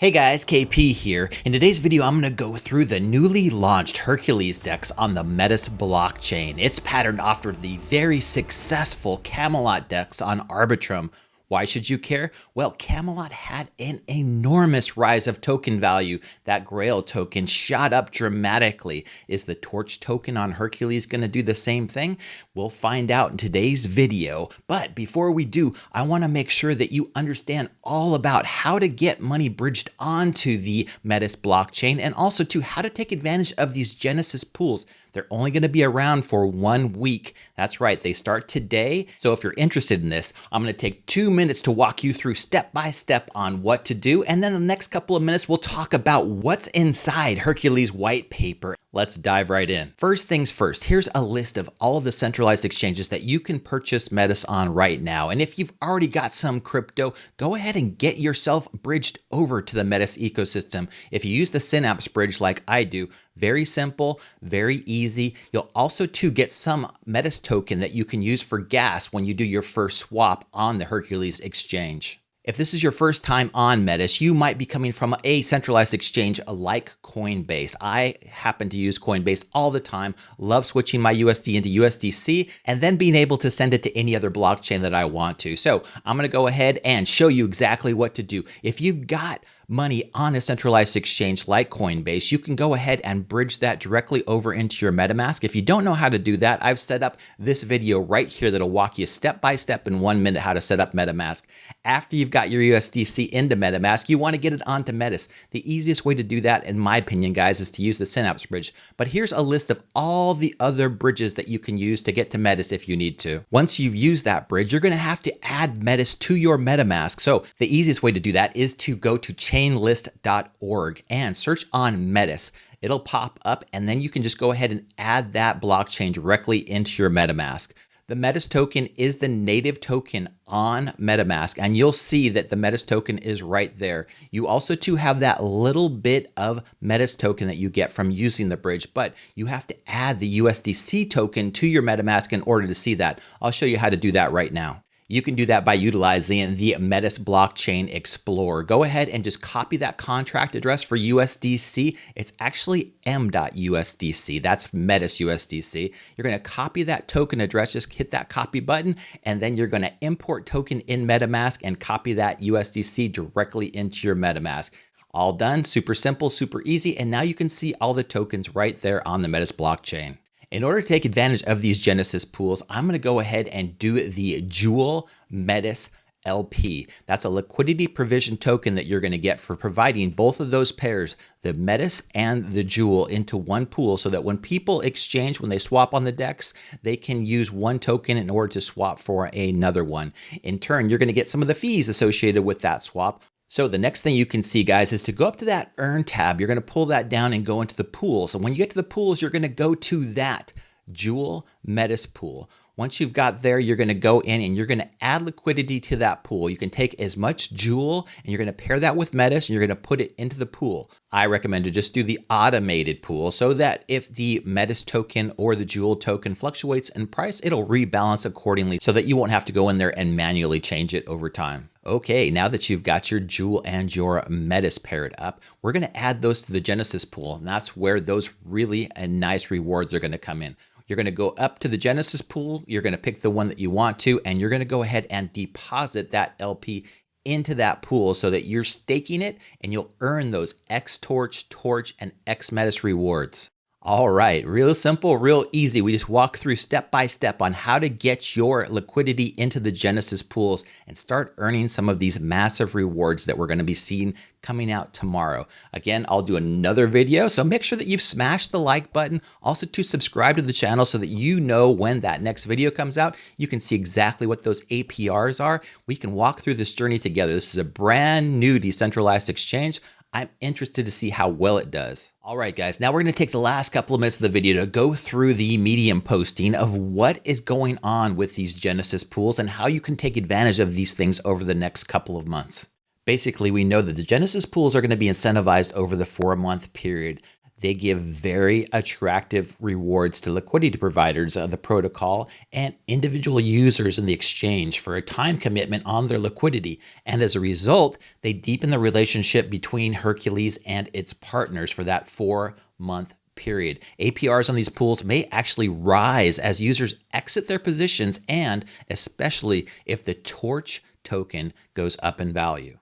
Hey guys, KP here. In today's video, I'm going to go through the newly launched Hercules DEX on the METIS blockchain. It's patterned after the very successful Camelot DEX on Arbitrum. Why should you care? Well, Camelot had an enormous rise of token value. That Grail token shot up dramatically. Is the Torch token on Hercules going to do the same thing? We'll find out in today's video. But before we do, I want to make sure that you understand all about how to get money bridged onto the METIS blockchain and also to how to take advantage of these Genesis pools. They're only going to be around for 1 week. That's right, they start today. So if you're interested in this, I'm going to take 2 minutes to walk you through step by step on what to do. And then the next couple of minutes, we'll talk about what's inside Hercules white paper. Let's dive right in. First things first, here's a list of all of the centralized exchanges that you can purchase METIS on right now. And if you've already got some crypto, go ahead and get yourself bridged over to the METIS ecosystem. If you use the Synapse bridge like I do, very simple, very easy. You'll also too get some METIS token that you can use for gas when you do your first swap on the Hercules exchange. If this is your first time on METIS, you might be coming from a centralized exchange like Coinbase. I happen to use Coinbase all the time, love switching my USD into USDC, and then being able to send it to any other blockchain that I want to. So I'm going to go ahead and show you exactly what to do. If you've got money on a centralized exchange like Coinbase, you can go ahead and bridge that directly over into your MetaMask. If you don't know how to do that, I've set up this video right here that'll walk you step by step in 1 minute how to set up MetaMask. After you've got your USDC into MetaMask, you want to get it onto METIS. The easiest way to do that, in my opinion, guys, is to use the Synapse bridge. But here's a list of all the other bridges that you can use to get to METIS if you need to. Once you've used that bridge, you're going to have to add METIS to your MetaMask. So the easiest way to do that is to go to chainlist.org and search on METIS. It'll pop up and then you can just go ahead and add that blockchain directly into your MetaMask. The METIS token is the native token on MetaMask, and you'll see that the METIS token is right there. You also too have that little bit of METIS token that you get from using the bridge, but you have to add the USDC token to your MetaMask in order to see that. I'll show you how to do that right now. You can do that by utilizing the METIS Blockchain Explorer. Go ahead and just copy that contract address for USDC. It's actually m.usdc. That's METIS USDC. You're going to copy that token address. Just hit that copy button, and then you're going to import token in MetaMask and copy that USDC directly into your MetaMask. All done, super simple, super easy, and now you can see all the tokens right there on the METIS blockchain. In order to take advantage of these Genesis pools, I'm going to go ahead and do the Jewel METIS LP. That's a liquidity provision token that you're going to get for providing both of those pairs, the METIS and the Jewel, into one pool so that when people exchange, when they swap on the DEX, they can use one token in order to swap for another one. In turn, you're going to get some of the fees associated with that swap. So the next thing you can see, guys, is to go up to that Earn tab. You're going to pull that down and go into the pools. And when you get to the pools, you're going to go to that Jewel METIS pool. Once you've got there, you're going to go in and you're going to add liquidity to that pool. You can take as much Jewel and you're going to pair that with METIS and you're going to put it into the pool. I recommend to just do the automated pool so that if the METIS token or the Jewel token fluctuates in price, it'll rebalance accordingly so that you won't have to go in there and manually change it over time. Okay, now that you've got your Jewel and your METIS paired up, we're going to add those to the Genesis pool, and that's where those really nice rewards are going to come in. You're going to go up to the Genesis pool, you're going to pick the one that you want to, and you're going to go ahead and deposit that LP into that pool so that you're staking it and you'll earn those XTorch, Torch, and XMETIS rewards. All right, real simple, real easy. We just walk through step by step on how to get your liquidity into the Genesis pools and start earning some of these massive rewards that we're going to be seeing coming out tomorrow. Again, I'll do another video, so make sure that you've smashed the like button. Also to subscribe to the channel so that you know when that next video comes out. You can see exactly what those APRs are. We can walk through this journey together. This is a brand new decentralized exchange. I'm interested to see how well it does. All right, guys, now we're going to take the last couple of minutes of the video to go through the Medium posting of what is going on with these Genesis pools and how you can take advantage of these things over the next couple of months. Basically, we know that the Genesis pools are going to be incentivized over the 4-month period. They give very attractive rewards to liquidity providers of the protocol and individual users in the exchange for a time commitment on their liquidity. And as a result, they deepen the relationship between Hercules and its partners for that 4-month period. APRs on these pools may actually rise as users exit their positions, and especially if the Torch token goes up in value.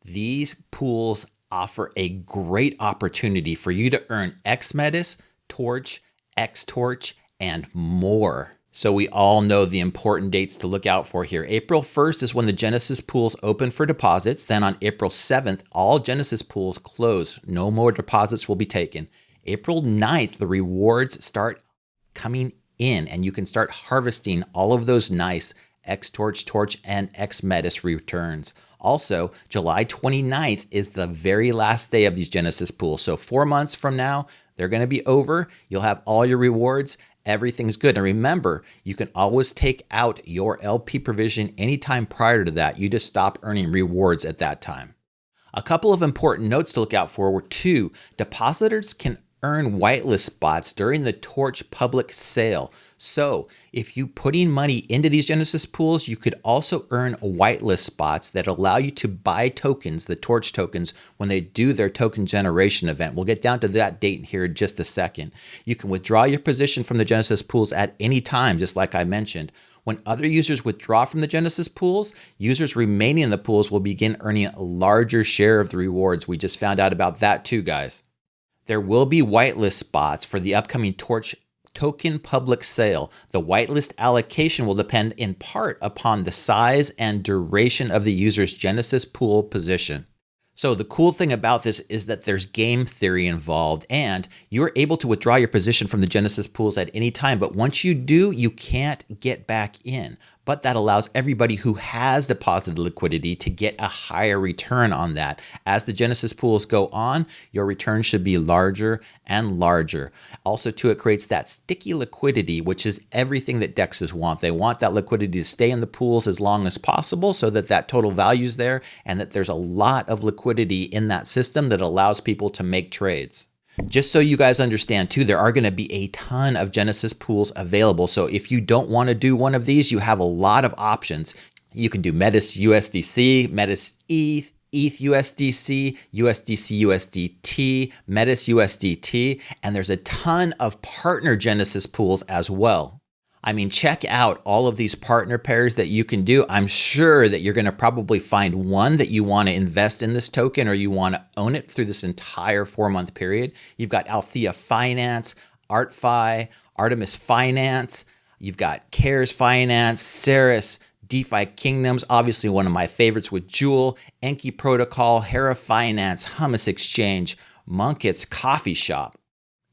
These pools offer a great opportunity for you to earn XMetis, Torch, XTorch, and more. So we all know the important dates to look out for here. April 1st is when the Genesis pools open for deposits. Then on April 7th, all Genesis pools close. No more deposits will be taken. April 9th, the rewards start coming in, and you can start harvesting all of those nice XTorch, Torch, and XMetis returns. Also, July 29th is the very last day of these Genesis pools. So 4 months from now, they're going to be over. You'll have all your rewards. Everything's good. And remember, you can always take out your LP provision anytime prior to that. You just stop earning rewards at that time. A couple of important notes to look out for were 2. Depositors can earn whitelist spots during the Torch public sale. So if you putting money into these Genesis pools, you could also earn whitelist spots that allow you to buy tokens, the Torch tokens, when they do their token generation event. We'll get down to that date here in just a second. You can withdraw your position from the Genesis pools at any time, just like I mentioned. When other users withdraw from the Genesis pools, users remaining in the pools will begin earning a larger share of the rewards. We just found out about that too, guys. There will be whitelist spots for the upcoming Torch token public sale. The whitelist allocation will depend in part upon the size and duration of the user's Genesis pool position. So the cool thing about this is that there's game theory involved, and you're able to withdraw your position from the Genesis pools at any time. But once you do, you can't get back in. But that allows everybody who has deposited liquidity to get a higher return on that. As the Genesis pools go on, your return should be larger and larger. Also, too, it creates that sticky liquidity, which is everything that DEXs want. They want that liquidity to stay in the pools as long as possible so that that total value is there and that there's a lot of liquidity in that system that allows people to make trades. Just so you guys understand too, there are going to be a ton of Genesis pools available. So if you don't want to do one of these, you have a lot of options. You can do Metis USDC, Metis ETH, ETH USDC, USDC USDT, Metis USDT, and there's a ton of partner Genesis pools as well. I mean, check out all of these partner pairs that you can do. I'm sure that you're going to probably find one that you want to invest in this token or you want to own it through this entire 4-month period. You've got Althea Finance, ArtFi, Artemis Finance. You've got Cares Finance, Ceres, DeFi Kingdoms, obviously one of my favorites with Jewel, Enki Protocol, Hera Finance, Hummus Exchange, Monket's Coffee Shop.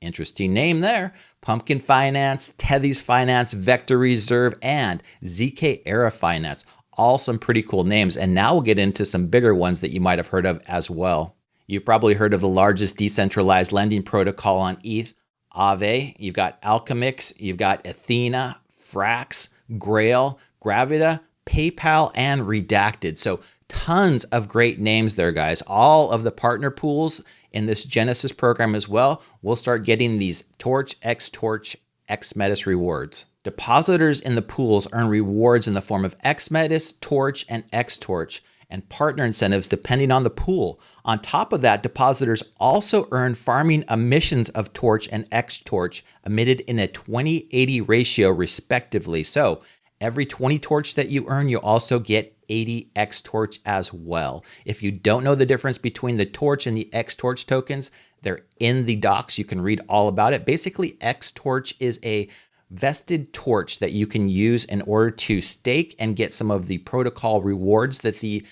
Interesting name there. Pumpkin Finance, Tethys Finance, Vector Reserve, and ZK Era Finance. All some pretty cool names. And now we'll get into some bigger ones that you might have heard of as well. You've probably heard of the largest decentralized lending protocol on ETH, Aave. You've got Alchemix, you've got Athena, Frax, Grail, Gravita, PayPal, and Redacted. So tons of great names there, guys. All of the partner pools in this Genesis program as well, we'll start getting these Torch, XTorch, XMetis rewards. Depositors in the pools earn rewards in the form of XMetis, Torch, and XTorch, and partner incentives depending on the pool. On top of that, depositors also earn farming emissions of Torch and XTorch emitted in a 20/80 ratio respectively. So every 20 Torch that you earn, you also get 80 XTorch as well. If you don't know the difference between the Torch and the XTorch tokens, they're in the docs. You can read all about it. Basically, XTorch is a vested torch that you can use in order to stake and get some of the protocol rewards that the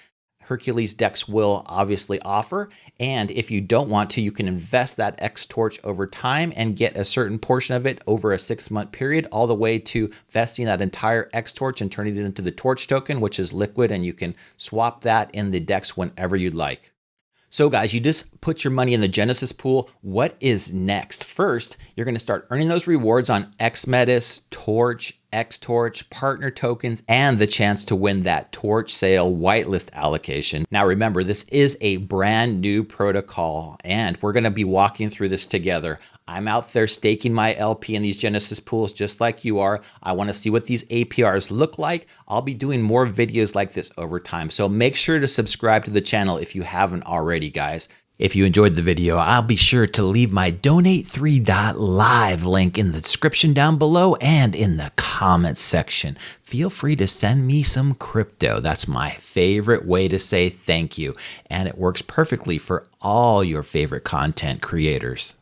Hercules DEX will obviously offer. And if you don't want to, you can invest that XTorch over time and get a certain portion of it over a 6-month period, all the way to vesting that entire XTorch and turning it into the Torch token, which is liquid, and you can swap that in the DEX whenever you'd like. So guys, you just put your money in the Genesis pool. What is next? First, you're going to start earning those rewards on XMetis, Torch, X Torch, partner tokens, and the chance to win that Torch sale whitelist allocation. Now remember, this is a brand new protocol and we're going to be walking through this together. I'm out there staking my LP in these Genesis pools just like you are. I want to see what these APRs look like. I'll be doing more videos like this over time. So make sure to subscribe to the channel if you haven't already, guys. If you enjoyed the video, I'll be sure to leave my donate3.live link in the description down below and in the comments section. Feel free to send me some crypto. That's my favorite way to say thank you. And it works perfectly for all your favorite content creators.